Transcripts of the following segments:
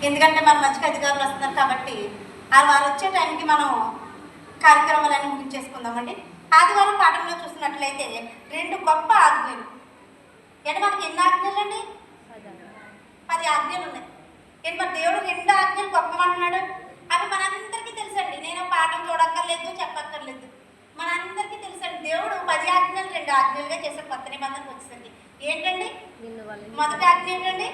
ఎందుకంటే మన మధ్యకి అధికారులు వస్తున్నారు కాబట్టి వారు వచ్చే టైంకి మనం కార్యక్రమాలన్నీ ముగించేసుకుందామండి. ఆదివారం పాఠంలో చూసినట్లయితే 2 గొప్ప ఆజ్ఞలు. అంటే మనకి ఎన్ని ఆజ్ఞలు అండి? 10 ఆజ్ఞలు ఉన్నాయి. ఏంటి మరి దేవుడు 2 ఆజ్ఞలు గొప్పమంటున్నాడు. అవి మనందరికీ తెలుసండి. నేను పాఠం చూడక్కర్లేదు, చెప్పక్కర్లేదు, మనందరికీ తెలుసండి. దేవుడు 10 ఆజ్ఞలు 2 ఆజ్ఞలుగా చేసే కొత్త నిబంధనకు వచ్చేసండి. ఏంటండి మొదటి ఆజ్ఞ? ఏంటండి?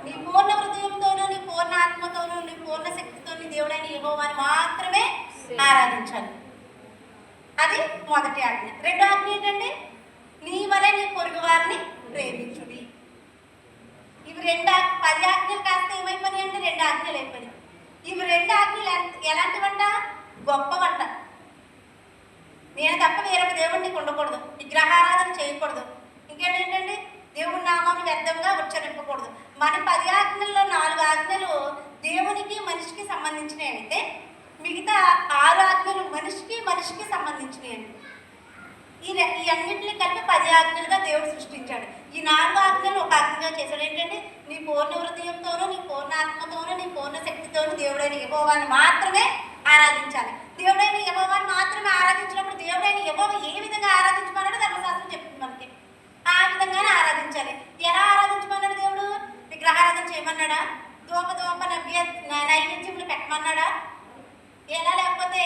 నీ పూర్ణ హృదయంతోనూ, నీ పూర్ణ ఆత్మతోనూ, నీ పూర్ణ శక్తితో దేవుడైన యెహోవాని మాత్రమే ఆరాధించాలి. అది మొదటి ఆజ్ఞ. రెండో ఆజ్ఞ ఏంటండి? నీ వలె నీ పొరుగు వారిని ప్రేమించుడి. ఇవి 10 ఆజ్ఞలు కాస్త ఏమైపోయినాయి అంటే 2 ఆజ్ఞలు అయిపోయినాయి. ఇవి 2 ఆజ్ఞలు ఎలాంటివంట? గొప్పవంట. నేను తప్ప వేరొక దేవుడిని ఉండకూడదు, విగ్రహారాధన చేయకూడదు, ఇంకేంటండి దేవుడి నామాన్ని వ్యర్థంగా ఉచ్చరింపకూడదు. మన 10 ఆజ్ఞల్లో 4 ఆజ్ఞలు దేవునికి మనిషికి సంబంధించినవి అయితే మిగతా 6 ఆజ్ఞలు మనిషికి సంబంధించినవి. ఈ అన్నింటినీ కలిపి 10 ఆజ్ఞలుగా దేవుడు సృష్టించాడు. ఈ 4 ఆజ్ఞలు ఒక ఆజ్ఞగా చేశాడు. ఏంటంటే నీ పూర్ణ హృదయంతోనూ, నీ పూర్ణ ఆత్మతోనూ, నీ పూర్ణ శక్తితోనూ దేవుడైన యెహోవాని మాత్రమే ఆరాధించాలి. దేవుడైన యెహోవాని మాత్రమే ఆరాధించినప్పుడు దేవుడైన యెహోవా ఏ విధంగా ఆరాధించమన్నాడో ధర్మశాస్త్రం చెప్తుంది మనకి. ఆ విధంగానే ఆరాధించాలి. ఎలా ఆరాధించమన్నాడు దేవుడు? విగ్రహారాధన చేయమన్నాడా? ధూప నైవేద్యములు పెట్టమన్నాడా? ఎలా? లేకపోతే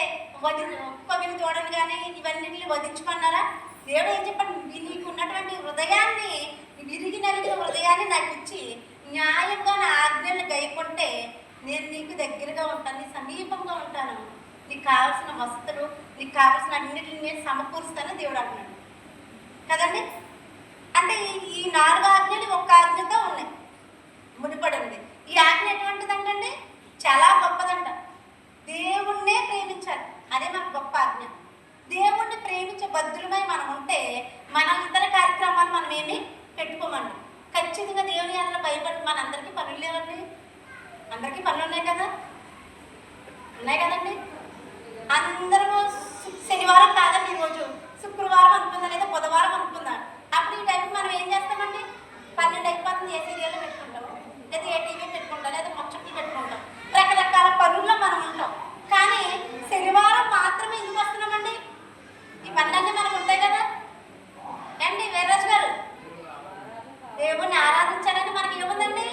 కొవ్విని తోడని కానీ ఇవన్నీ వధించమన్నారా? దేవుడు ఏం చెప్పండి? నీకు ఉన్నటువంటి హృదయాన్ని, విరిగి నలిగిన హృదయాన్ని నాకు ఇచ్చి న్యాయంగా నా ఆజ్ఞలను గైకుంటే నేను నీకు దగ్గరగా ఉంటాను, నీ సమీపంగా ఉంటాను, నీకు కావాల్సిన వసతులు, నీకు కావాల్సిన అన్నిటిని నేను సమకూరుస్తానని దేవుడు అంటున్నాడు కదండి. అంటే ఈ 4 ఆజ్ఞలు ఒక్క ఆజ్ఞతో ఉన్నాయి, ముడిపడి ఉంది. ఈ ఆజ్ఞ ఎటువంటిదంటండి? చాలా గొప్పదంట. దేవుణ్ణే ప్రేమించాలి, అదే మనకు గొప్ప ఆజ్ఞ. దేవుణ్ణి ప్రేమించే బద్దులమై మనం ఉంటే మన ఇతర కార్యక్రమాలు మనం ఏమి పెట్టుకోమండి. ఖచ్చితంగా దేవుని అందులో భయపడి మనందరికీ పనులు లేవండి. అందరికీ పనులు ఉన్నాయి కదా, ఉన్నాయి కదండి. అందరూ శనివారం కాదండి, ఈరోజు శుక్రవారం అనుకుందా, లేదా బుధవారం అనుకుందా. అప్పుడు ఈ టైంకి మనం ఏం చేస్తామండి? 12 అయిపోతుంది, ఏ సీరియల్ పెట్టుకుంటాం, లేదా ఏ టీవీ పెట్టుకుంటాం, లేదా ముచ్చట్లు పెట్టుకుంటాం, రకరకాల పనుల్లో మనం ఉంటాం. కానీ శనివారం మాత్రమే ఎందుకు వస్తున్నామండి? ఈ పనులన్నీ మనకు ఉంటాయి కదా అండి. వీర్రాజు గారు, దేవుణ్ణి ఆరాధించాలని మనకి ఏముందండి?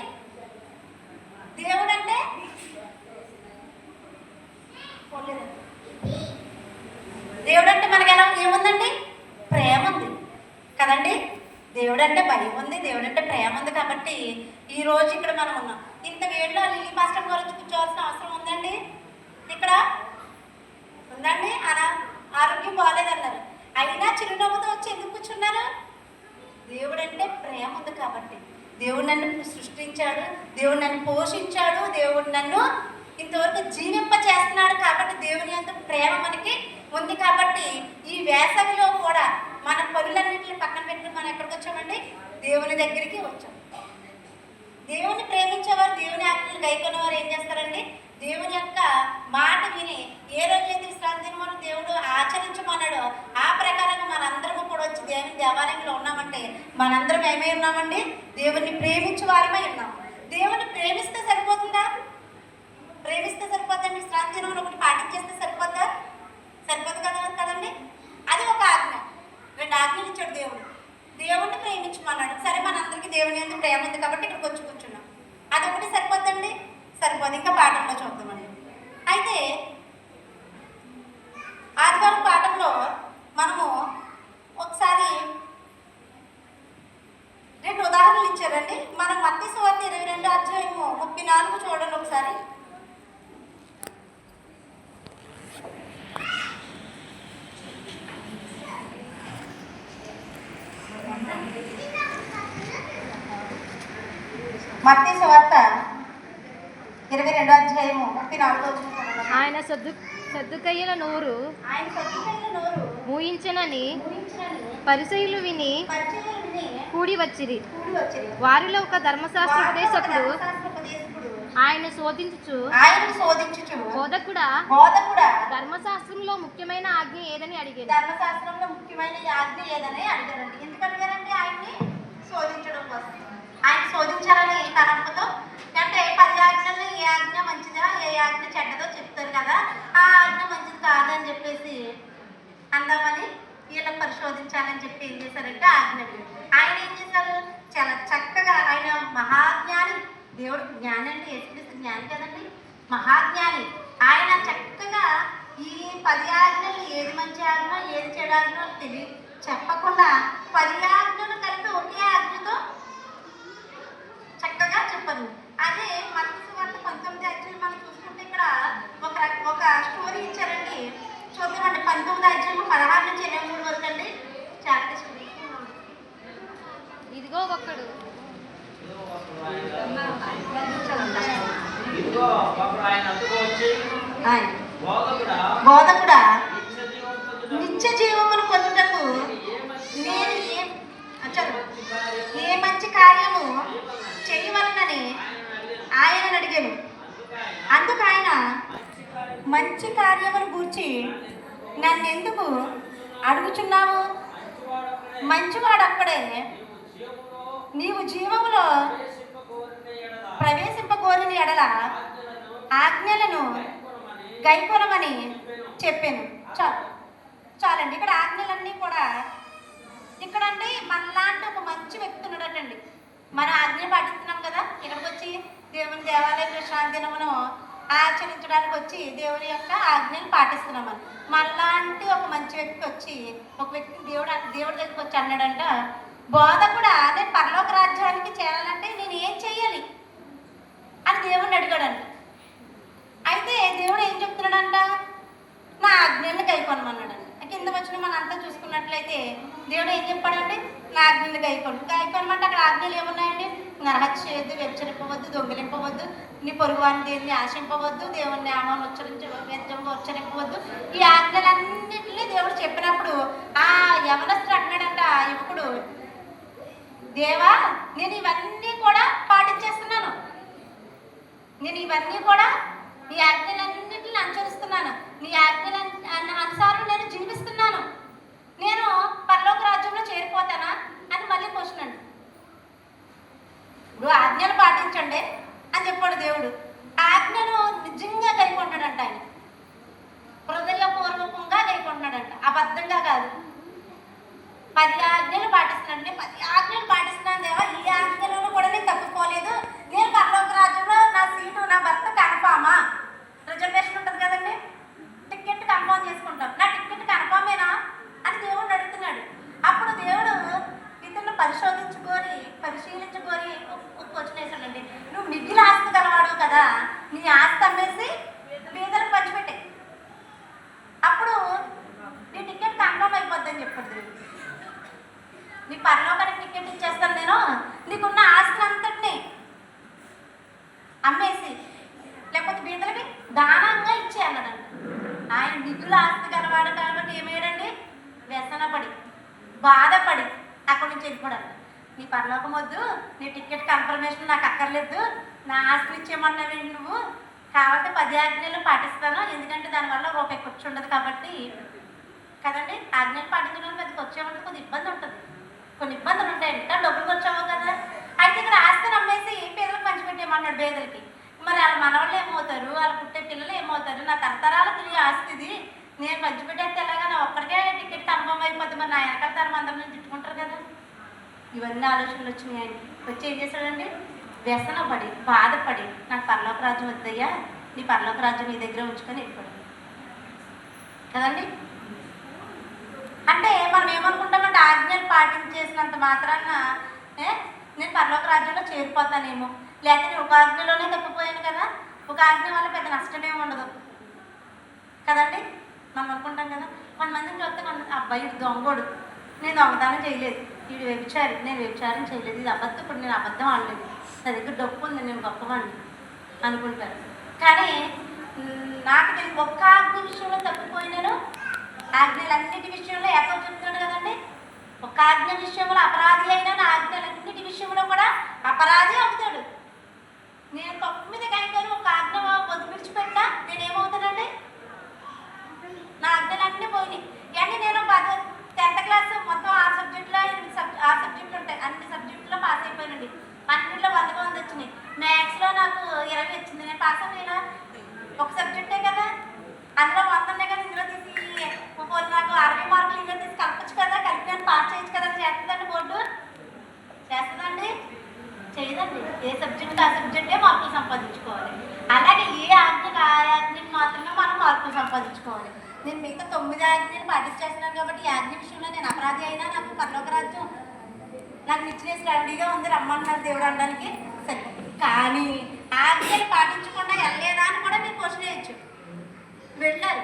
దేవుడు అంటే మనకి ఎలా ఏముందండి? ప్రేమ ఉంది కదండి. దేవుడు అంటే భయం ఉంది, దేవుడు అంటే ప్రేమ ఉంది. కాబట్టి ఈరోజు ఇక్కడ మనం ఉన్నాం. ఇంత వేడిలో లిల్లీ పాస్టర్ గారు వచ్చి కూర్చోవాల్సిన అవసరం ఉందండి? ఇక్కడ ఉందండి. ఆరోగ్యం బాగాలేదన్నారు, అయినా చిరునవ్వుతో వచ్చి ఎందుకు కూర్చున్నారు? దేవుడు అంటే ప్రేమ ఉంది కాబట్టి. దేవుడు నన్ను సృష్టించాడు, దేవుడు నన్ను పోషించాడు, దేవుడు నన్ను ఇంతవరకు జీవింప చేస్తున్నాడు. కాబట్టి దేవుని అంత ప్రేమ మనకి ఉంది. కాబట్టి ఈ వేసవిలో కూడా మన పనులన్నింటినీ పక్కన పెట్టుకుని మనం ఎక్కడికి వచ్చామండి? దేవుని దగ్గరికి వచ్చాం. దేవుని ప్రేమించేవారు, దేవుని ఆజ్ఞలు గైకొనేవారు ఏం చేస్తారండి? దేవుని యొక్క మాట విని ఏ రోజైతే విశ్రాంతి దినమును దేవుడు ఆచరించమన్నాడో ఆ ప్రకారంగా మనందరము కూడా వచ్చి దేవుని దేవాలయంలో ఉన్నామంటే మనందరం ఏమై ఉన్నామండి? దేవుణ్ణి ప్రేమించే వారమై ఉన్నాం. దేవుని ప్రేమిస్తే సరిపోతుందా? ప్రేమిస్తే సరిపోద్దండి? విశ్రాంతి దినమును ఒకటి పాటించేస్తే సరిపోద్దా? సరిపోదు కదండి. అది ఒక ఆజ్ఞ. 2 ఆజ్ఞలు ఇచ్చాడు దేవుడు. దేవుణ్ణి ప్రేమించమన్నాడు. సరే, మనందరికీ దేవుని ఎందుకు ప్రేమ ఉంది కాబట్టి ఇక్కడికి వచ్చి కూర్చున్నాం. అదొకటి సరిపోద్దండి? సరిపోదు. ఇంకా పాఠంలో చూద్దామండి. అయితే ఆదివారం పాఠంలో మనము ఒకసారి 2 ఉదాహరణలు ఇచ్చారండి. మనం మత్తయి సువార్త 22 అధ్యాయము 34 చూడండి ఒకసారి. మత్తయి సువార్త 22 అధ్యాయము 34. ఆయన సద్దుకయ్యుల నోరు మూయించనని పరిసయ్యులు విని కూడి వచ్చిరి. వారిలో ఒక ధర్మశాస్త్రోపదేశకుడు ఆయన శోధించుచు బోధకుడా, ధర్మశాస్త్రంలో ముఖ్యమైన ఆజ్ఞ ఏదని అడిగారు. ధర్మశాస్త్రంలో ముఖ్యమైన ఆజ్ఞ ఏదని అడిగారండి. ఎందుకు అడిగారంటే ఆయన్ని శోధించడం కోసం. ఆయన శోధించాలని తలంపుతో, అంటే శోధించాలని చెప్పి ఏం చేశారంటే ఆజ్ఞలు. ఆయన ఏం చేశారు? చాలా చక్కగా, ఆయన మహాజ్ఞాని, దేవుడు జ్ఞాని అంటే యేసుక్రీస్తు జ్ఞాని కదండి, మహాజ్ఞాని. ఆయన చక్కగా ఈ 10 ఆజ్ఞలు ఏది మంచి ఆజ్ఞ ఏది చెడు ఆజ్ఞ చెప్పకుండా 10 ఆజ్ఞలు కలిపి ఒకే ఆజ్ఞతో చక్కగా చెప్పదు. అదే మత్తయి సువార్త 19 అధ్యాయం మనం చూసుకుంటే ఇక్కడ ఒక స్టోరీ ఇచ్చారండి. చూద్దామండి. 19 అధ్యాయం 16 నుంచి 23 వరకు అండి. చాలా ఇదిగో ఒకడు బోధకుడా, నిత్య జీవమును పొందుటకు నేను ఏ మంచి కార్యము చేయవలనని ఆయన అడిగాను. అందుకు ఆయన, మంచి కార్యమును గూర్చి నన్నెందుకు అడుగుచున్నావు? మంచివాడు అక్కడే నీవు జీవములో ప్రవేశింపగోరిన ఎడల ఆజ్ఞలను గైకొనమని చెప్పాను. చాలండి. ఇక్కడ ఆజ్ఞలన్నీ కూడా ఇక్కడండి మనలాంటి ఒక మంచి వ్యక్తి ఉన్నాడటండి. మన ఆజ్ఞ పాటిస్తున్నాం కదా, ఇక్కడికి వచ్చి దేవుని దేవాలయ విశ్రాంతి దినమును ఆచరించడానికి వచ్చి దేవుని యొక్క ఆజ్ఞలు పాటిస్తున్నామని. మనలాంటి ఒక మంచి వ్యక్తి వచ్చి ఒక వ్యక్తి దేవుడి దగ్గరికి వచ్చి అన్నాడంట, బోధకుడా, నేను పరలోక రాజ్యానికి చేరాలంటే నేను ఏం చెయ్యాలి అని దేవుడిని అడిగాడంట. అయితే దేవుడు ఏం చెప్తున్నాడంట? నా ఆజ్ఞల్ని గైకొనమన్నాడంట. కింద వచ్చిన మనం అంతా చూసుకున్నట్లయితే దేవుడు ఏం చెప్పాడంటే, నా ఆజ్ఞల్ని గైకొనమంటే అక్కడ ఆజ్ఞలు ఏమున్నాయండి? నరహత్య చేయొద్దు, వ్యభిచరింపవద్దు, దొంగిలింపవద్దు, నీ పొరుగువాని దేన్ని ఆశింపవద్దు, దేవుని నామాన్ని వ్యర్థంగా ఉచ్చరింపవద్దు. ఈ ఆజ్ఞలన్నింటినీ దేవుడు చెప్పినప్పుడు ఆ యవనస్తుడు అంటున్నాడంట, యువకుడు, దేవా, నేను ఇవన్నీ కూడా పాటించేస్తున్నాను, నేను ఇవన్నీ కూడా నీ ఆజ్ఞలన్నింటిని అనుసరిస్తున్నాను, నీ ఆజ్ఞల అనుసారం నేను జీవిస్తున్నాను, నేను పరలోక రాజ్యంలో చేరిపోతానా అని మళ్ళీ క్వశ్చన్ అండి. ఇప్పుడు ఆజ్ఞలు పాటించండి అని చెప్పాడు దేవుడు. ఆజ్ఞను నిజంగా గైకొంటాడంట. ఆయన హృదయపూర్వకంగా గైకొంటున్నాడంట, అబద్ధంగా కాదు. 10 ఆజ్ఞలు పాటిస్తున్నాను, 10 ఆజ్ఞలు పాటిస్తున్నాను దేవా, ఈ ఆజ్ఞలను కూడా నేను తప్పుకోలేదు, నేను పరలోక రాజ్యంలో నా సీటు, నా భర్త కన్ఫామా? రిజర్వేషన్ ఉంటుంది కదండి, టికెట్ కన్ఫామ్ చేసుకుంటాం, నా టికెట్ కన్ఫామేనా అని దేవుడిని అడుగుతున్నాడు. అప్పుడు దేవుడు ఇతను పరిశీలించుకొని క్వశ్చన్ వేసాడండి, నువ్వు మిగిలిన ఆస్తి గలవాడు కదా, నీ ఆస్తి అమ్మేసి పేదలకు పంచిపెట్టే, అప్పుడు నీ టికెట్ కన్ఫామ్ అయిపోద్దని చెప్పాడు దేవుడు. నీ పరలోకానికి టికెట్ ఇచ్చేస్తాను నేను, నీకున్న ఆస్తి అంతటిని అమ్మేసి లేకపోతే బీదలకి దానంగా ఇచ్చే అన్నాడంట. ఆయన మిగులు ఆస్తి గలవాడు కాబట్టి ఏమేయడండి? వ్యసనపడి బాధపడి అక్కడి నుంచి వెళ్ళిపోవడం. నీ పరలోకం వద్దు, నీ టికెట్ కన్ఫర్మేషన్ నాకు అక్కర్లేదు, నా ఆస్తి ఇచ్చేయమన్నావేంటి నువ్వు, కాబట్టి 10 ఆజ్ఞలు పాటిస్తాను, ఎందుకంటే దానివల్ల రూపాయి ఖర్చు ఉండదు కాబట్టి కదండి. ఆజ్ఞలు పాటించడం పెద్ద ఖర్చు ఏమంటే కొద్ది ఇబ్బంది ఉంటుంది, కొన్ని ఇబ్బందులు ఉంటాయి, ఇంకా డబ్బులు వచ్చావు కదా. అయితే ఇక్కడ ఆస్తిని అమ్మేసి పేదలకు పంచిపెట్టేయమన్నాడు పేదలకి. మరి వాళ్ళ మనవాళ్ళు ఏమవుతారు, వాళ్ళు పుట్టే పిల్లలు ఏమవుతారు, నా తరతరాలు తిరిగి ఆస్తిది నేను పంచిపెట్టేస్తే ఎలాగా, నా ఒక్కడికే టికెట్ కన్ఫర్మ్ అయిపోద్ది, మరి నా వెనకాల తరం అందరం తిట్టుకుంటారు కదా. ఇవన్నీ ఆలోచనలు వచ్చినాయండి. వచ్చి ఏం చేశాడండి? వ్యసనపడి బాధపడి, నాకు పరలోక రాజ్యం వద్దయ్యా, నీ పరలోక రాజ్యం నీ దగ్గర ఉంచుకొని వెళ్ళిపోయాడు కదండి. అంటే మనం ఏమనుకుంటామంటే ఆజ్ఞలు పాటించేసినంత మాత్రాన నేను పరలోక రాజ్యంలో చేరిపోతానేమో, లేకపోతే నేను ఒక ఆజ్ఞలోనే తప్పిపోయాను కదా, ఒక ఆజ్ఞ వల్ల పెద్ద నష్టమేమి ఉండదు కదండి మనం అనుకుంటాం కదా. కొంతమందిని చూస్తే అబ్బాయి దొంగోడు, నేను దొంగతనం చేయలేదు, వీడు వ్యభిచారి, నేను వ్యభిచారం చేయలేదు, ఇది అబద్ధం, ఇప్పుడు నేను అబద్ధం ఆడలేదు, నా దగ్గర డబ్బు ఉంది, నేను గొప్పవాడిని అనుకుంటారు. కానీ నాకు తెలియదు ఒక్క ఆజ్ఞ విషయంలో తప్పిపోయినాను, ఆజ్ఞలన్నిటి విషయంలో ఏకం చెప్తున్నాడు కదండి. ఒక ఆజ్ఞ విషయంలో అపరాధి అయినా ఆజ్ఞలన్నిటి విషయంలో కూడా అపరాధి అవుతాడు. నేను తప్పు మీద కనుకొని ఒక ఆజ్ఞ పొద్దు విడిచిపెట్టా, నేనేమవుతానండి? నా ఆజ్ఞలన్నీ పోయినాయి. కానీ నేను 10th క్లాస్ మొత్తం 6 సబ్జెక్టులో 6 సబ్జెక్టులు ఉంటాయి, అన్ని సబ్జెక్టులో పాస్ అయిపోయానండి. అన్నింటిలో 100కి 100 వచ్చినాయి. మ్యాథ్స్లో నాకు 20 వచ్చింది, నేను పాస్ అయిపోయినా. ఒక సబ్జెక్టే కదా, అందులో 100 ఉన్నాయి కదా, ఇందులో తీసి నాకు మార్కులు 60 మార్కులు ఇంకా తీసి కలపచ్చు కదా, కలిపి పాస్ చేయొచ్చు కదా. చేస్తుందండి బోర్డు? చేస్తుందండి? చేయదండి. ఏ సబ్జెక్ట్ ఆ సబ్జెక్టే మార్కులు సంపాదించుకోవాలి. అలాగే ఏ ఆజ్ఞకు ఆ ఆజ్ఞకు మాత్రమే మనం మార్కులు సంపాదించుకోవాలి. నేను మిగతా 9 ఆజ్ఞలు పాటించేస్తున్నాను కాబట్టి ఈ ఆజ్ఞ విషయంలో నేను అపరాధి అయినా నాకు పరలోక రాజ్యం నాకు నిచ్చినేసి రెడీగా ఉంది, రమ్మన్నారు దేవుడు అనడానికి. సరే, కానీ ఆజ్ఞలు పాటించకుండా వెళ్ళలేదా అని కూడా మీరు క్వశ్చన్ వేయచ్చు. వెళ్ళారు,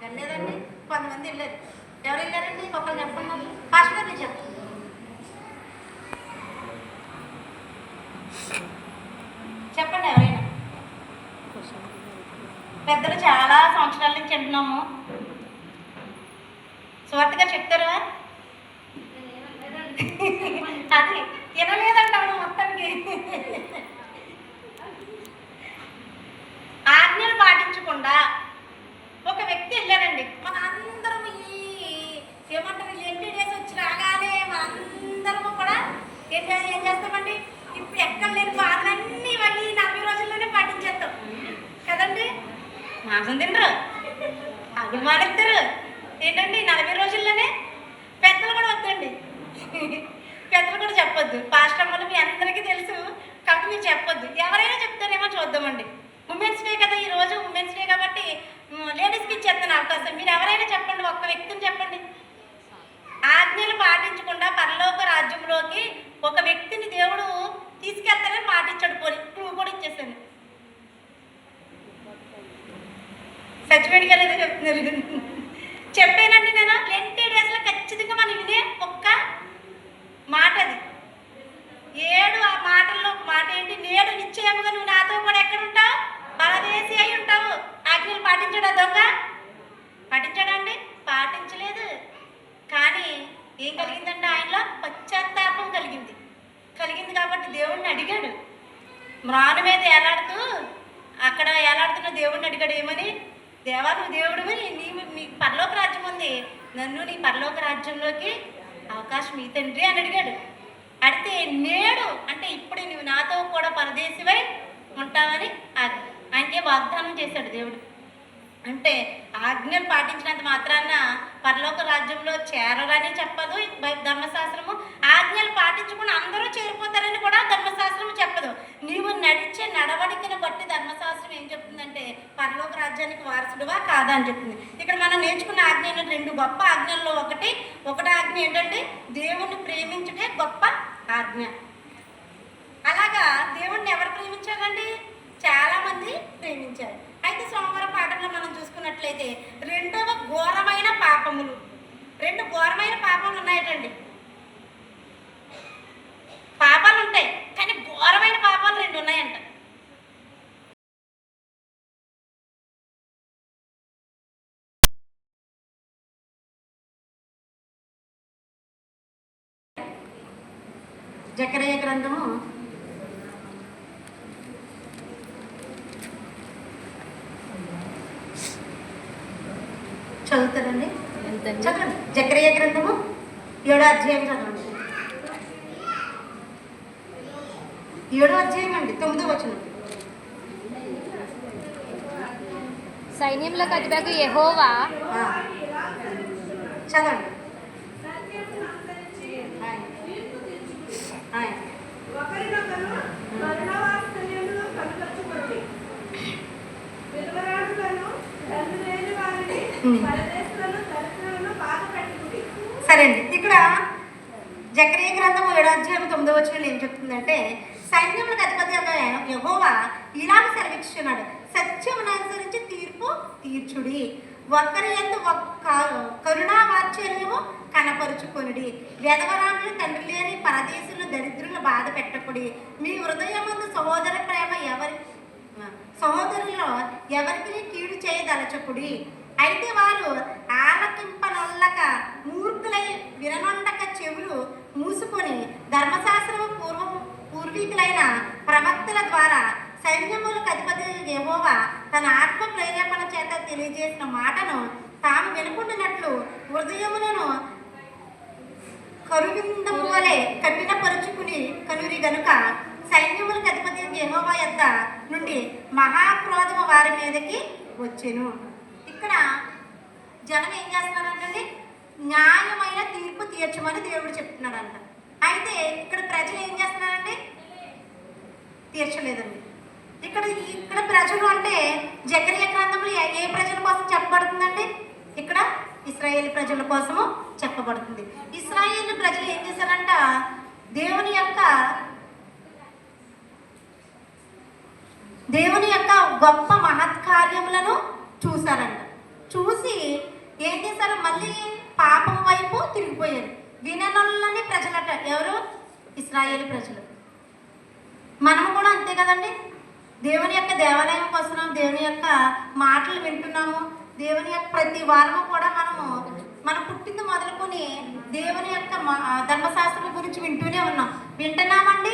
వెళ్ళలేదండి? కొంతమంది వెళ్ళారు. ఎవరు వెళ్ళారండి? ఒకళ్ళు చెప్పండి. ఫస్ట్ గారు నేను చెప్తాను. చెప్పండి ఎవరైనా. పెద్దలు చాలా సంవత్సరాల నుంచి వింటున్నాము. స్వార్థగా చెప్తారా? అది వినలేదంటాను మొత్తానికి. ఆజ్ఞలు పాటించకుండా ఒక వ్యక్తి వెళ్ళారండి. మన అందరం ఏమంటారు, ఎన్ని డేస్ వచ్చి రాగానే మనందరము కూడా ఏం చేస్తామండి? ఇప్పుడు ఎక్కడ లేని బాధలన్నీ మళ్ళీ 40 రోజుల్లోనే పాటించేస్తాం కదండి. మాంసం తినరు, అగులు మానేస్తారు ఏంటండి 40 రోజుల్లోనే. పెద్దలు కూడా వద్దండి, పెద్దలు కూడా చెప్పొద్దు. పాస్టర్ అమ్మలు మీ అందరికీ తెలుసు కాబట్టి మీరు చెప్పొద్దు. ఎవరైనా చెప్తారేమో చూద్దామండి. ఉమెన్స్ డే కదా ఈరోజు, ఉమెన్స్ డే కాబట్టి లేడీస్కి ఇచ్చేస్తాను అవకాశం. మీరు ఎవరైనా చెప్పండి, ఒక్క వ్యక్తిని చెప్పండి. ఆజ్ఞలు పాటించకుండా పరలోక రాజ్యంలోకి ఒక వ్యక్తిని దేవుడు తీసుకెళ్తానని మాటిచ్చాడు. క్లూ కూడా ఇచ్చేసాను. సచివేడిగా లేదో చెప్తున్నారు. చెప్పానండి నేను. 20 డేస్లో ఖచ్చితంగా మనం వినే ఒక్క మాట అది. 7 ఆ మాటల్లో ఒక మాట ఏంటి? నేడు నిశ్చయముగా నువ్వు నాతో కూడా ఎక్కడ ఉంటావు? పరదేశి అయి ఉంటావు. ఆజ్ఞలు పాటించాడా దొంగ? పాటించాడా అండి? పాటించలేదు. కానీ ఏం కలిగిందంటే ఆయనలో పశ్చాత్తాపం కలిగింది. కాబట్టి దేవుడిని అడిగాడు. మ్రాను మీద ఏలాడుతూ అక్కడ ఏలాడుతున్న దేవుడిని అడిగాడు ఏమని? దేవా నువ్వు దేవుడివి, నీ పరలోక రాజ్యం ఉంది, నన్ను నీ పరలోక రాజ్యంలోకి అవకాశం ఈ తండ్రి అని అడిగాడు. అడిగితే నేడు అంటే ఇప్పుడు నువ్వు నాతో కూడా పరదేశివై ఉంటావని ఆయనకే వాగ్దానం చేశాడు దేవుడు. అంటే ఆజ్ఞలు పాటించినంత మాత్రాన పరలోక రాజ్యంలో చేరరని చెప్పదు ధర్మశాస్త్రము. ఆజ్ఞలు పాటించకుండా అందరూ చేరిపోతారని కూడా ధర్మశాస్త్రము చెప్పదు. నీవు నడిచే నడవడికను బట్టి ధర్మశాస్త్రం ఏం చెప్తుందంటే పరలోక రాజ్యానికి వారసుడువా కాదా అని చెప్తుంది. ఇక్కడ మనం నేర్చుకున్న ఆజ్ఞలు 2 గొప్ప ఆజ్ఞల్లో ఒకటి ఆజ్ఞ ఏంటంటే దేవుణ్ణి ప్రేమించుటే గొప్ప ఆజ్ఞ. అలాగా దేవుణ్ణి ఎవరు ప్రేమించారండి? చాలామంది ప్రేమించారు. అయితే సోమవారం పాఠంలో మనం చూసుకున్నట్లయితే 2వ ఘోరమైన పాపములు, 2 ఘోరమైన పాపములు ఉన్నాయటండి. పాపాలు ఉంటాయి కానీ ఘోరమైన పాపాలు 2 ఉన్నాయంట. జకరియా గ్రంథము 7వ అధ్యాయం చదవండి. 7వ అధ్యాయం అండి, 9వ వచనం. సైన్యములకు అధిపతి యెహోవా చదవండి. సరే అండి, ఇక్కడ జకరియా గ్రంథము 7వ అధ్యాయం 9వ వచనం ఏం చెప్తుందంటే సైన్యములకు అధిపతి యెహోవా ఇలాగ సెలవిస్తున్నాడు, సత్యమును అనుసరించి తీర్పు తీర్చుడి, ఒకరి యందు కరుణా వాత్సల్యము కనపరుచుకొనుడి, వెధవరాలను తండ్రి లేని పరదేశులను దరిద్రులను బాధ పెట్టకుడి, మీ హృదయమందు సహోదర ప్రేమ సహోదరుల్లో ఎవరికి కీడు చేయదలచకుడి. అయితే వారు ఆలకింపనొల్లక మూర్ఖులై విననొండక చెవులు మూసుకొని ధర్మశాస్త్రము పూర్వీకులైన ప్రవక్తల ద్వారా సైన్యములకు అధిపతి యెహోవా తన ఆత్మ ప్రేరేపణ చేత తెలియజేసిన మాటను తాము వినుకుంటున్నట్లు హృదయములను కరువిందము వలె కఠినపరుచుకుని కనురి గనుక సైన్యములకు అధిపతి యెహోవా యొద్ద నుండి మహాక్రోధము వారి మీదకి వచ్చెను. ఇక్కడ జనం ఏం చేస్తున్నారంటండి, న్యాయమైన తీర్పు తీర్చమని దేవుడు చెప్తున్నాడంట. అయితే ఇక్కడ ప్రజలు ఏం చేస్తున్నారండి, తీర్చలేదండి. ఇక్కడ ప్రజలు అంటే జకర్యా గ్రంథంలో ఏ ప్రజల కోసం చెప్పబడుతుందండి, ఇక్కడ ఇశ్రాయేలు ప్రజల కోసము చెప్పబడుతుంది. ఇశ్రాయేలు ప్రజలు ఏం చేశారంట, దేవుని యొక్క గొప్ప మహత్కార్యములను చూశారంట. చూసి ఏం చేశారు, మళ్ళీ పాపం వైపు తిరిగిపోయారు. విననొల్లని ప్రజలట. ఎవరు? ఇశ్రాయేలు ప్రజలు. మనము కూడా అంతే కదండి. దేవుని యొక్క దేవాలయం కోసం దేవుని యొక్క మాటలు వింటున్నాము. దేవుని యొక్క ప్రతి వారము కూడా మనం పుట్టింది మొదలుకొని దేవుని యొక్క ధర్మశాస్త్రం గురించి వింటూనే ఉన్నాం. వింటున్నామండి.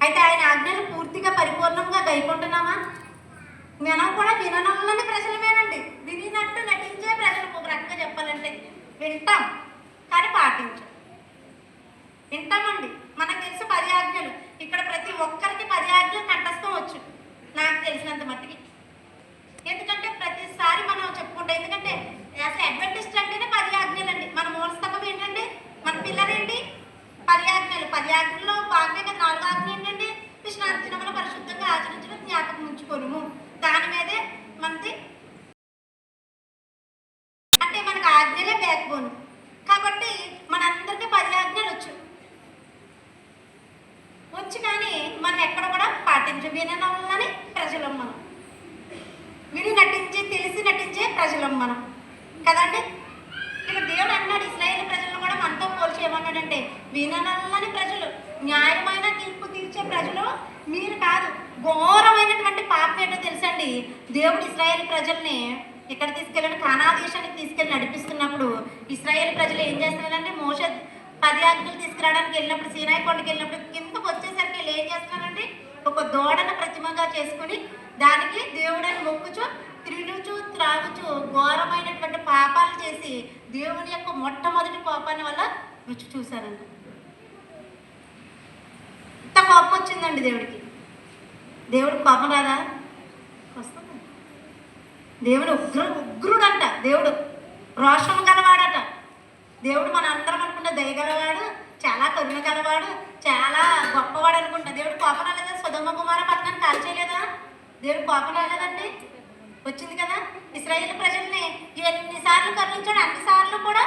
అయితే ఆయన ఆజ్ఞలు పూర్తిగా పరిపూర్ణంగా గైకొంటున్నామా? మనం కూడా విననొల్లని ప్రజలమేనండి. వినినట్టు నటించే ప్రజలు. ఒక రకంగా చెప్పాలంటే వింటాం కానీ పాటించాం. వింటామండి. మనకు తెలిసి 10 ఆజ్ఞలు. ఇక్కడ ప్రతి ఒక్కరికి 10 ఆజ్ఞలు కంఠస్థం వచ్చు నాకు తెలిసినంత మట్టికి. ఎందుకంటే ప్రతిసారి మనం చెప్పుకుంటాం. ఎందుకంటే అసలు అడ్వెంటిస్ట్ అంటేనే 10 ఆజ్ఞలండి. మన మూలస్తంభం ఏంటండి, మన పిల్లర్ ఏంటి, 10 ఆజ్ఞలు. 10 ఆజ్ఞల్లో భాగంగా 4 ఆజ్ఞ ఏంటండి, విశ్రాంతి దినమున పరిశుద్ధంగా ఆచరించడం, జ్ఞాపకం ఉంచుకోను. దాని మీదే మనది అంటే మనకు ఆజ్ఞలే బ్యాక్ బోన్. కాబట్టి మనందరికీ 10 ఆజ్ఞలు వచ్చు కానీ మనం ఎక్కడ కూడా పాటించు. విననొల్లని ప్రజలం మనం. విని నటించి తెలిసి నటించే ప్రజలం మనం కదండి. ఇక్కడ దేవుడు అన్నాడు ఇశ్రాయేలు ప్రజలను కూడా మనతో పోల్చి ఏమన్నాడంటే, విననొల్లని ప్రజలు, న్యాయమైన తీర్పు తీర్చే ప్రజలు మీరు కాదు. ఘోరమైనటువంటి పాపం ఏంటో తెలుసండి. దేవుడు ఇశ్రాయేలు ప్రజల్ని ఇక్కడ తీసుకెళ్ళి కానా దేశానికి తీసుకెళ్ళి నడిపిస్తున్నప్పుడు ఇశ్రాయేలు ప్రజలు ఏం చేస్తున్నారంటే, మోషే 10 ఆజ్ఞలు తీసుకురావడానికి వెళ్ళినప్పుడు, సీనాయి కొండకి వెళ్ళినప్పుడు కిందకు వచ్చేసరికి వీళ్ళు ఏం చేస్తున్నారంటే, ఒక దూడను ప్రతిమగా చేసుకుని దానికి దేవుడని మొక్కుచు తిరుగుచు త్రాగుచు ఘోరమైనటువంటి పాపాలు చేసి దేవుని యొక్క మొట్టమొదటి కోపాన్ని వల్ల రుచి చూశారంట. ఇంత కోపం వచ్చిందండి దేవుడికి. దేవుడు కోపం రాదా? వస్తుంది. దేవుడు ఉగ్రుడంట. దేవుడు రోషం గలవాడట. దేవుడు మన అందరం అనుకుంటే దయగలవాడు, చాలా కరుణ గలవాడు, చాలా గొప్పవాడు అనుకుంటా. దేవుడు కోపం రాలేదా? సొదొమ కుమార పట్టణాన్ని కాల్చేయలేదా? దేవుడు కోపం రాలేదండి, వచ్చింది కదా. ఇశ్రాయేలు ప్రజల్ని ఎన్నిసార్లు కరుణించాడు, అన్నిసార్లు కూడా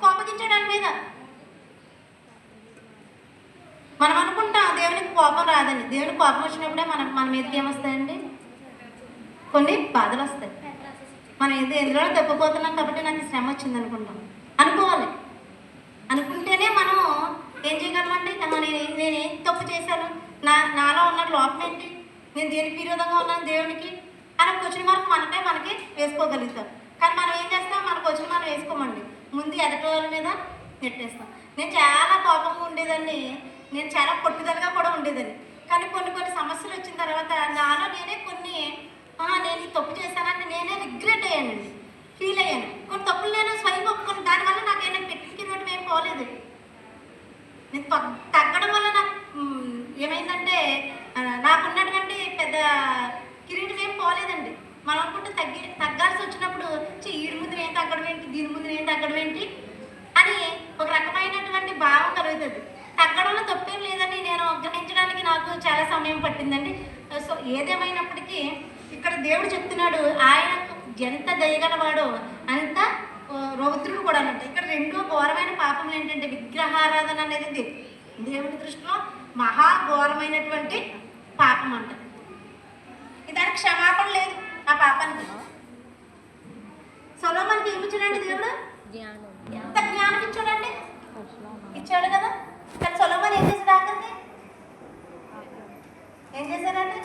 కోపగించాడు దాని మీద. మనం అనుకుంటాం దేవునికి కోపం రాదని. దేవునికి కోపం వచ్చినప్పుడే మన మీదకి ఏమొస్తాయండి, కొన్ని బాధలు వస్తాయి. మనం ఎందులో తప్పిపోతున్నాం కాబట్టి నాకు శ్రమ వచ్చింది అనుకుంటాం. అనుకోవాలి. అనుకుంటేనే మనం ఏం చేయగలమండి. నేనేం తప్పు చేశాను, నాలో ఉన్న లోపం ఏంటి, నేను దేనికి విరోధంగా ఉన్నాను దేవునికి అని క్వశ్చన్ మార్క్ మనకి వేసుకోగలుగుతాం. కానీ మనం ఏం చేస్తాం, మన క్వశ్చన్ మనం వేసుకోమండి, ముందు ఎదటి వాళ్ళ మీద నెట్టేస్తాం. నేను చాలా కోపంగా ఉండేదాన్ని, నేను చాలా పట్టుదలగా కూడా ఉండేదాన్ని. కానీ కొన్ని సమస్యలు వచ్చిన తర్వాత నాలో నేనే నేను ఈ తప్పు చేశానంటే నేనే రిగ్రెట్ అయ్యానండి, ఫీల్ అయ్యాను. కొన్ని తప్పులు నేను స్వయం ఒప్పుకొని దానివల్ల నాకేమైనా పెట్టిన కిరీటం ఏం పోలేదు. నేను తగ్గడం వల్ల నాకు ఏమైందంటే నాకున్నటువంటి పెద్ద కిరీటం ఏం పోలేదండి. మనం అనుకుంటే తగ్గాల్సి వచ్చినప్పుడు ఈడి ముందు నేను తగ్గడం ఏంటి, దీని ముందు నేను తగ్గడం ఏంటి అని ఒక రకమైనటువంటి భావం కలుగుతుంది. తగ్గడంలో తప్పేం లేదని నేను గ్రహించడానికి నాకు చాలా సమయం పట్టిందండి. సో ఏదేమైనప్పటికీ ఇక్కడ దేవుడు చెప్తున్నాడు ఆయన ఎంత దయగలవాడో అంత రౌద్రుడు కూడా అంట. ఇక్కడ రెండో ఘోరమైన పాపములు ఏంటంటే, విగ్రహారాధన అనేది దేవుడి దృష్టిలో మహాఘోరమైనటువంటి పాపం అంట. దానికి క్షమాపణ లేదు ఆ పాపానికి. సొలొమోనుకి ఏమి ఇచ్చాడండి దేవుడు? ఎంత జ్ఞానం ఇచ్చాడండి, ఇచ్చాడు కదా. కానీ సొలొమోను ఏం చేశాడు? ఆఖరికి ఏం చేశాడండి?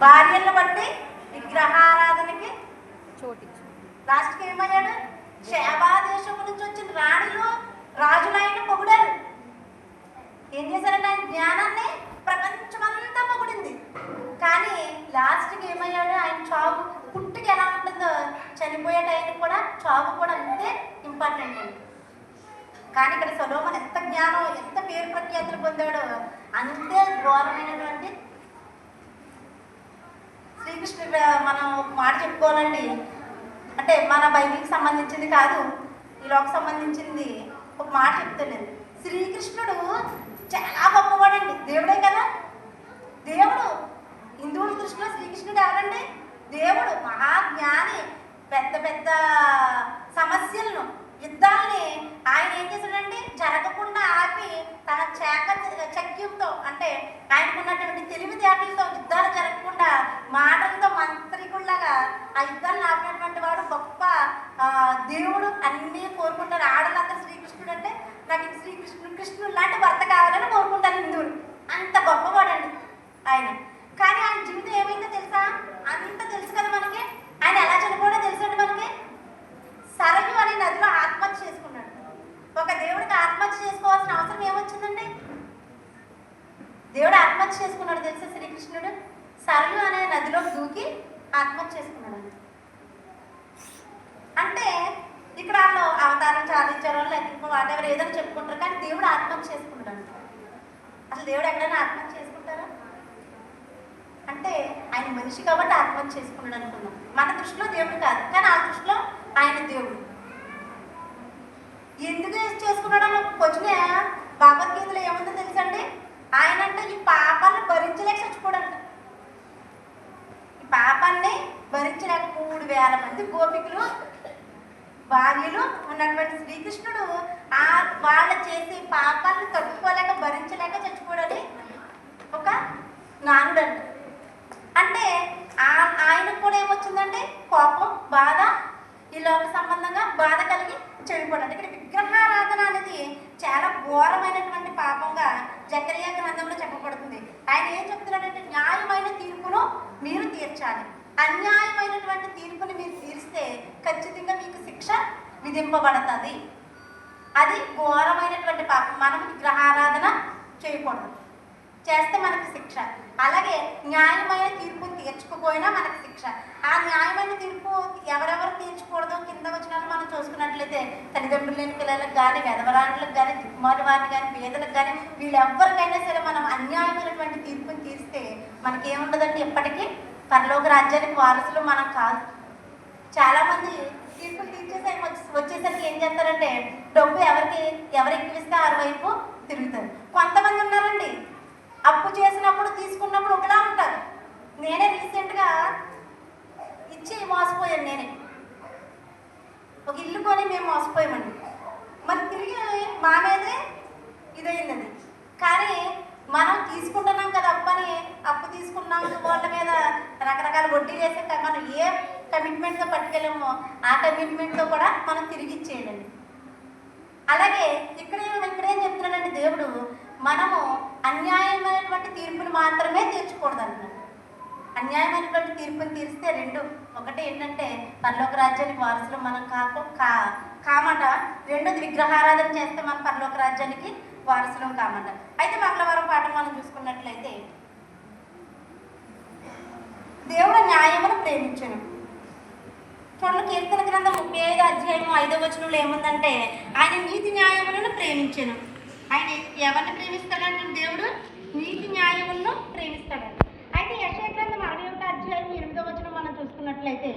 భార్యలను బట్టి విగ్రహారాధనకి లాస్ట్కి ఏమయ్యాడు? షేబా దేశం నుంచి వచ్చిన రాజులైన పొగిడారు. ఏం చేశారంటే ఆయన జ్ఞానాన్ని ప్రపంచమంతా పొగిడింది. కానీ లాస్ట్కి ఏమయ్యాడు? ఆయన చావు పుట్టుకి ఎలా ఉంటుందో చనిపోయే టైంకి కూడా చావు కూడా అంతే ఇంపార్టెంట్ అండి. కానీ ఇక్కడ సొలొమోను ఎంత జ్ఞానం, ఎంత పేరు ప్రఖ్యాతులు పొందాడో అంతే ఘోరమైనటువంటి. శ్రీకృష్ణుడు మనం ఒక మాట చెప్పుకోవాలండి, అంటే మన బైబిల్కి సంబంధించింది కాదు, ఈ లోకి సంబంధించింది ఒక మాట చెప్తలేదు. శ్రీకృష్ణుడు చాలా గొప్పవాడండి, దేవుడే కదా. దేవుడు హిందువుల దృష్టిలో శ్రీకృష్ణుడు ఎవరండి? దేవుడు, మహాజ్ఞాని. పెద్ద పెద్ద సమస్యలను, యుద్ధాలని ఆయన ఏం చేశాడంటే జరగకుండా ఆపి తన చక్యంతో, అంటే ఆయనకున్నటువంటి తెలివితేటలతో యుద్ధాలు జరగకుండా మాటలతో మంత్రికుల్లాగా ఆ యుద్ధాలను ఆపినటువంటి వాడు గొప్ప దేవుడు. అన్నీ కోరుకుంటారు ఆడలంతా. శ్రీకృష్ణుడు అంటే నాకు కృష్ణుడు లాంటి భర్త కావాలని కోరుకుంటారు హిందువులు. అంత గొప్పవాడండి ఆయన. కానీ ఆయన జీవితం ఏమైందో తెలుసా? అంత తెలుసు కదా మనకి. ఆయన ఎలా చనిపోవడో తెలుసండి మనకి. సరయు అనే నదిలో ఆత్మహత్య చేసుకున్నాడు. ఒక దేవుడికి ఆత్మహత్య చేసుకోవాల్సిన అవసరం ఏమొచ్చిందండి? దేవుడు ఆత్మహత్య చేసుకున్నాడు తెలుసా శ్రీకృష్ణుడు? సరయు అనే నదిలో దూకి ఆత్మహత్య చేసుకున్నాడు. అంటే ఇక్కడ వాళ్ళు అవతారం చాలించారు, లేకపోతే వాటెవరు ఏదైనా చెప్పుకుంటారు, కానీ దేవుడు ఆత్మహత్య చేసుకున్నాడు అంట. అసలు దేవుడు ఎక్కడైనా ఆత్మహత్య చేసుకుంటారా? అంటే ఆయన మనిషి కాబట్టి ఆత్మహత్య చేసుకున్నాడు అనుకున్నాం. మన దృష్టిలో దేవుడు కాదు, కానీ ఆ దృష్టిలో ఆయన దేవుడు. ఎందుకు చేసుకున్నాడు అన్న క్వశ్చన్ భగవద్గీతలో ఏముందో తెలుసండి? ఆయన అంటే ఈ పాపాన్ని భరించలేక చచ్చిపోడంట. ఈ పాపాన్ని భరించలేక 3000 మంది గోపికులు భార్యలు ఉన్నటువంటి శ్రీకృష్ణుడు వాళ్ళు చేసే పాపాలను తట్టుకోలేక భరించలేక చచ్చిపోడని ఒక నానుడంట. అంటే ఆయనకు కూడా ఏమొచ్చిందంటే కోపం, బాధ, ఈ లోక సంబంధంగా బాధ కలిగి చెడిపోవడం. ఇక్కడ విగ్రహారాధన అనేది చాలా ఘోరమైనటువంటి పాపంగా జకరియా గ్రంథంలో చెప్పబడుతుంది. ఆయన ఏం చెప్తున్నాడంటే న్యాయమైన తీర్పును మీరు తీర్చాలి, అన్యాయమైనటువంటి తీర్పుని మీరు తీరిస్తే ఖచ్చితంగా మీకు శిక్ష విధింపబడుతుంది. అది ఘోరమైనటువంటి పాపం. మనం విగ్రహారాధన చేయకూడదు, చేస్తే మనకి శిక్ష. అలాగే న్యాయమైన తీర్పుని తీర్చుకుపోయినా మనకి శిక్ష. ఆ న్యాయమైన తీర్పు ఎవరెవరు తీర్చకూడదు కింద వచ్చిన మనం చూసుకున్నట్లయితే తల్లిదండ్రులు లేని పిల్లలకు కానీ, వెధవరాండ్లకు కానీ, దిక్కుమాలి వారిని కానీ, పేదలకు కానీ, వీళ్ళెవ్వరికైనా సరే మనం అన్యాయమైనటువంటి తీర్పుని తీస్తే మనకేముండదంటే ఎప్పటికీ పరలోక రాజ్యానికి వారసులు మనం కాదు. చాలామంది తీర్పులు తీర్చేసే వచ్చేసరికి ఏం చేస్తారంటే డబ్బు ఎవరు ఎక్కువిస్తే ఆ వైపు తిరుగుతారు. కొంతమంది ఉన్నారండి అప్పు చేసినప్పుడు తీసుకున్నప్పుడు ఒకలా ఉంటారు. నేనే రీసెంట్గా ఇచ్చి మోసపోయాను. నేనే ఒక ఇల్లు కొని మేము మోసపోయామండి. మరి తిరిగి మా మీదే ఇదైంది అది. కానీ మనం తీసుకుంటున్నాం కదా అప్పు తీసుకున్నాం వాళ్ళ మీద రకరకాల వడ్డీ వేసే మనం ఏ కమిట్మెంట్తో పట్టుకెళ్ళామో ఆ కమిట్మెంట్తో కూడా మనం తిరిగి ఇచ్చేయాలండి. అలాగే ఇక్కడేం చెప్తున్నాడంటే దేవుడు మనము అన్యాయమైనటువంటి తీర్పును మాత్రమే తీర్చకూడదు అంటున్నాడు. అన్యాయమైనటువంటి తీర్పుని తీరిస్తే రెండు, ఒకటి ఏంటంటే పరలోక రాజ్యానికి వారసులు మనం కామట, రెండోది విగ్రహారాధన చేస్తే మనం పరలోక రాజ్యానికి వారసులం కామట. అయితే మంగళవారం పాఠం మనం చూసుకున్నట్లయితే దేవుడు న్యాయమును ప్రేమించను. చూడండి, కీర్తన గ్రంథం 35 అధ్యాయం 5వ వచనంలో ఏముందంటే ఆయన నీతి న్యాయములను ప్రేమించను. ఆయన ఎవరిని ప్రేమిస్తాడంటే దేవుడు నీతి న్యాయములను ప్రేమిస్తాడు. అయితే యెషయా గ్రంథం 61 అధ్యాయం 8వ వచనం మనం చూసుకున్నట్లయితే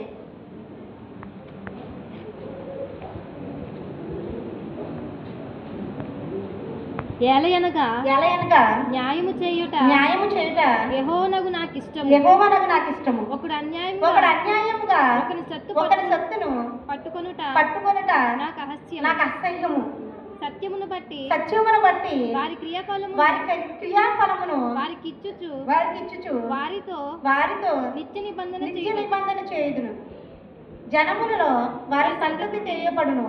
ఎలయనగా న్యాయము చేయుట యెహోవానగు నాకు ఇష్టము. ఒకడు అన్యాయముగా ఒకని సొత్తును పట్టుకొనుట నాకు అసహ్యము. సత్యమును బట్టి వారి క్రియాఫలమును వారికి ఇచ్చుచు వారితో నిత్య నిబంధన చేయుదును. జనములలో వారి సంతతి తెలియబడును,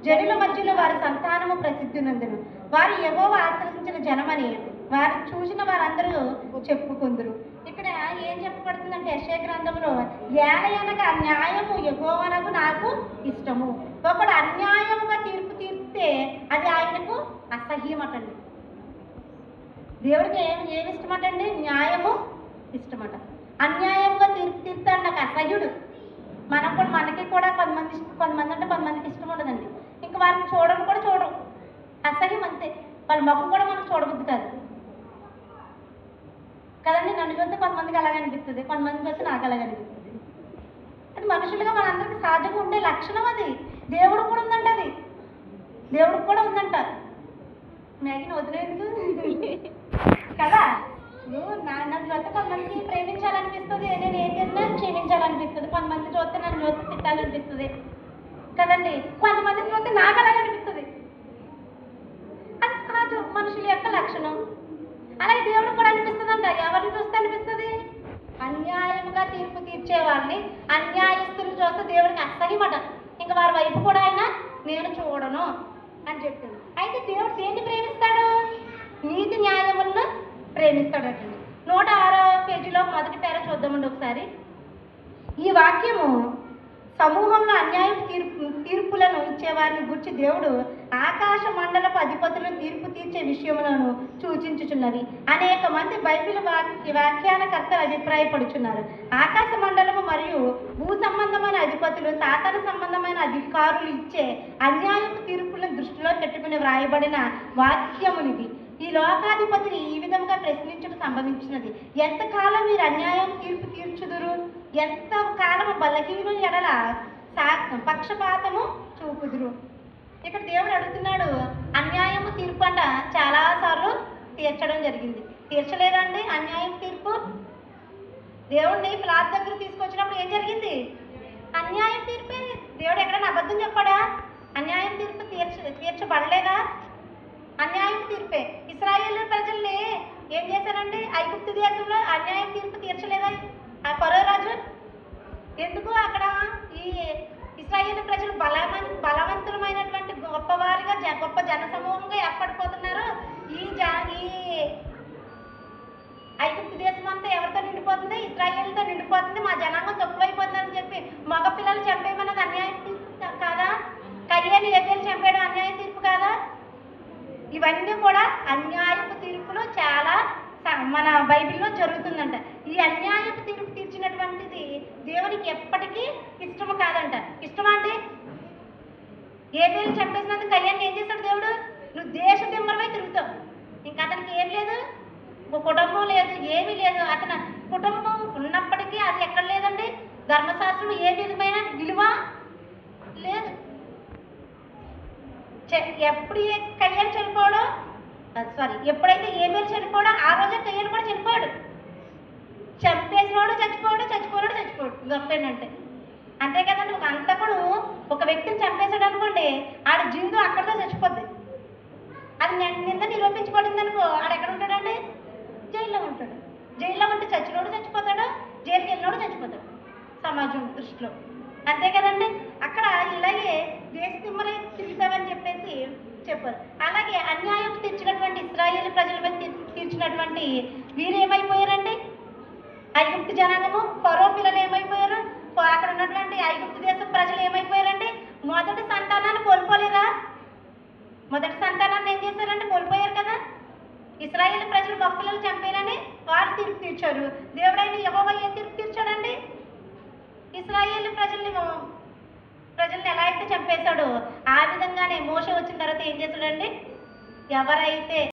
జనుల మధ్యలో వారి సంతానము ప్రసిద్ధినందును. వారు యెహోవా ఆశ్రయించిన జనమని వారు చూసిన వారందరూ చెప్పుకుందురు. ఇక్కడ ఏం చెప్పబడుతుందంటే యెషయా గ్రంథంలో ఏలయనగా న్యాయము యెహోవానకు నాకు ఇష్టము. ఒకడు అన్యాయముగా తీర్పు తీర్స్తే అది ఆయనకు అసహ్యమటండి. దేవుడికి ఏమి ఇష్టమటండి? న్యాయము ఇష్టమట. అన్యాయంగా తీర్పు తీర్తాడు నాకు అసహ్యుడు. మనకి కూడా కొంతమంది అంటే కొంతమందికి ఇష్టం ఉండదండి. ఇంకా వారిని చూడరు, అసహ్యం అంతే. వాళ్ళ ముఖం కూడా మనం చూడబుద్ది కాదు కదండి. నన్ను చూస్తే కొంతమందికి అలాగే అనిపిస్తుంది, కొంతమందికి వస్తే నాకు అలాగే అనిపిస్తుంది. అంటే మనుషులుగా మనందరికీ సహజంగా ఉండే లక్షణం అది. దేవుడు కూడా ఉందంట అది. దేవుడికి కూడా ఉందంట. మ్యాగీని వదిలేదు కదా. నన్ను చూస్తే కొంతమందికి ప్రేమించాలనిపిస్తుంది, నేను ఏం చేసినా క్షమించాలనిపిస్తుంది. కొంతమంది చూస్తే నన్ను చూస్తే తిట్టాలనిపిస్తుంది కదండి. కొంతమందిని చూస్తే నాకు అలాగనిపిస్తుంది. అది సహజం, మనుషుల యొక్క లక్షణం. అలాగే దేవుడు కూడా అనిపిస్తుందంట. ఎవరిని చూస్తే అనిపిస్తుంది? అన్యాయంగా తీర్పు తీర్చే వాళ్ళని, అన్యాయస్తులు చూస్తే దేవుడికి అసహ్యమట. ఇంకా వారి వైపు కూడా ఆయన నేను చూడను అని చెప్తుంది. అయితే దేవుడు దేన్ని ప్రేమిస్తాడు? నీతి న్యాయములను ప్రేమిస్తాడటండి. 106వ పేజీలో మొదటి పేర చూద్దామండి ఒకసారి. ఈ వాక్యము సమూహంలో అన్యాయం తీర్పులను ఇచ్చేవారిని గురించి దేవుడు ఆకాశ మండలపు అధిపతులను తీర్పు తీర్చే విషయములను సూచించుచున్నది. అనేక మంది బైబిల్ వ్యాఖ్యానకర్తలు అభిప్రాయపడుచున్నారు. ఆకాశ మండలము మరియు భూ సంబంధమైన అధిపతులు, సాతాన సంబంధమైన అధికారులు ఇచ్చే అన్యాయపు తీర్పులను దృష్టిలో పెట్టుకుని వ్రాయబడిన వాక్యమునిది. ఈ లోకాధిపతిని ఈ విధంగా ప్రశ్నించడం సంభవించినది. ఎంతకాలం మీరు అన్యాయం తీర్పు తీర్చుదురు? ఎంత కాలము బలహీనుని ఎడల పక్షపాతము చూపుదురు? ఇక్కడ దేవుడు అడుగుతున్నాడు. అన్యాయము తీర్పు అంట చాలాసార్లు తీర్చడం జరిగింది. తీర్చలేదండి అన్యాయం తీర్పు? దేవుడిని ప్లాట్ దగ్గర తీసుకొచ్చినప్పుడు ఏం జరిగింది? అన్యాయం తీర్పే. దేవుడు ఎక్కడైనా అబద్ధం చెప్పాడా? అన్యాయం తీర్పు తీర్చబడలేదా? అన్యాయం తీర్పే. ఇశ్రాయేలు ప్రజల్ని ఏం చేశారండి? ఐగుప్తు దేశంలో అన్యాయం తీర్పు తీర్చలేదా ఆ ఫరో రాజు? ఎందుకు అక్కడ ఈ ఇశ్రాయేలు ప్రజలు బలవంతులమైనటువంటి గొప్పవారిగా గొప్ప జనసమూహంగా ఏర్పడిపోతున్నారు. ఈ ఐగుప్తు దేశం అంతా ఎవరితో నిండిపోతుంది? ఇశ్రాయేలుతో నిండిపోతుంది. మా జనాంగం తక్కువైపోతుందని చెప్పి మగ పిల్లలు చంపేయమన్నది అన్యాయం తీర్పు కాదా? కయ్యేలు ఏపీలు చంపేయడం అన్యాయం తీర్పు కాదా? ఇవన్నీ కూడా అన్యాయపు తీర్పులు చాలా మన బైబిల్లో జరుగుతుందంట. ఈ అన్యాయపు తీర్పు తీర్చినటువంటిది దేవునికి ఎప్పటికీ ఇష్టము కాదంట. ఇష్టమా అండి? ఏబేలు చంపేసినందుకు కయ్యాన్ని ఏం చేశాడు దేవుడు? నువ్వు దేశ దిమ్మరమై తిరుగుతావు. ఇంకా అతనికి ఏం లేదు, కుటుంబం లేదు, ఏమీ లేదు. అతని కుటుంబం ఉన్నప్పటికీ అది ఎక్కడ లేదండి? ధర్మశాస్త్రం ఏ విధమైన విలువ లేదు. ఎప్పుడు కయ్యాలు చనిపోవడం ఎప్పుడైతే ఏమేలు చనిపోవడం ఆ రోజే కయ్యాలు కూడా చనిపోయాడు. చంపేసినోడు చచ్చిపోయాడు, చచ్చిపోయాడు. గొప్పేంటంటే అంతే కదండి. ఒక అంతకుడు ఒక వ్యక్తిని చంపేశాడు అనుకోండి, ఆడ జీవితం అక్కడితో చచ్చిపోద్ది. అది నింద నిరూపించబడింది అనుకో, ఆడ ఎక్కడ ఉంటాడండి? జైల్లో ఉంటాడు. జైల్లో ఉంటే చచ్చినోడు చచ్చిపోతాడు, జైలుకి వెళ్ళినోడు చచ్చిపోతాడు సమాజం దృష్టిలో. అంతే కదండి. అక్కడ ఇలాగే దేశ తిమ్మలై తిరుగుతామని చెప్పేసి చెప్పారు. అలాగే అన్యాయం తీర్చినటువంటి ఇశ్రాయేలు ప్రజల మీద తీర్చినటువంటి వీరు ఏమైపోయారండి? ఐగుప్తు జనాంగము, ఫరో పిల్లలు ఏమైపోయారు? అక్కడ ఉన్నటువంటి ఐగుప్తు దేశం ప్రజలు ఏమైపోయారండి? మొదటి సంతానాన్ని కోల్పోలేదా? మొదటి సంతానాన్ని ఏం చేశారంటే కోల్పోయారు కదా. ఇశ్రాయేలు ప్రజలు మగ పిల్లలు చంపేయాలని వారు తీర్పు తీర్చారు. దేవుడైన యెహోవా ఏం తీర్పు తీర్చాడండి? ఇశ్రాయేలు ప్రజల్ని ఎలా అయితే చంపేశాడో ఆ విధంగానే మోషే వచ్చిన తర్వాత ఏం చేశాడండి? ఎవరైతే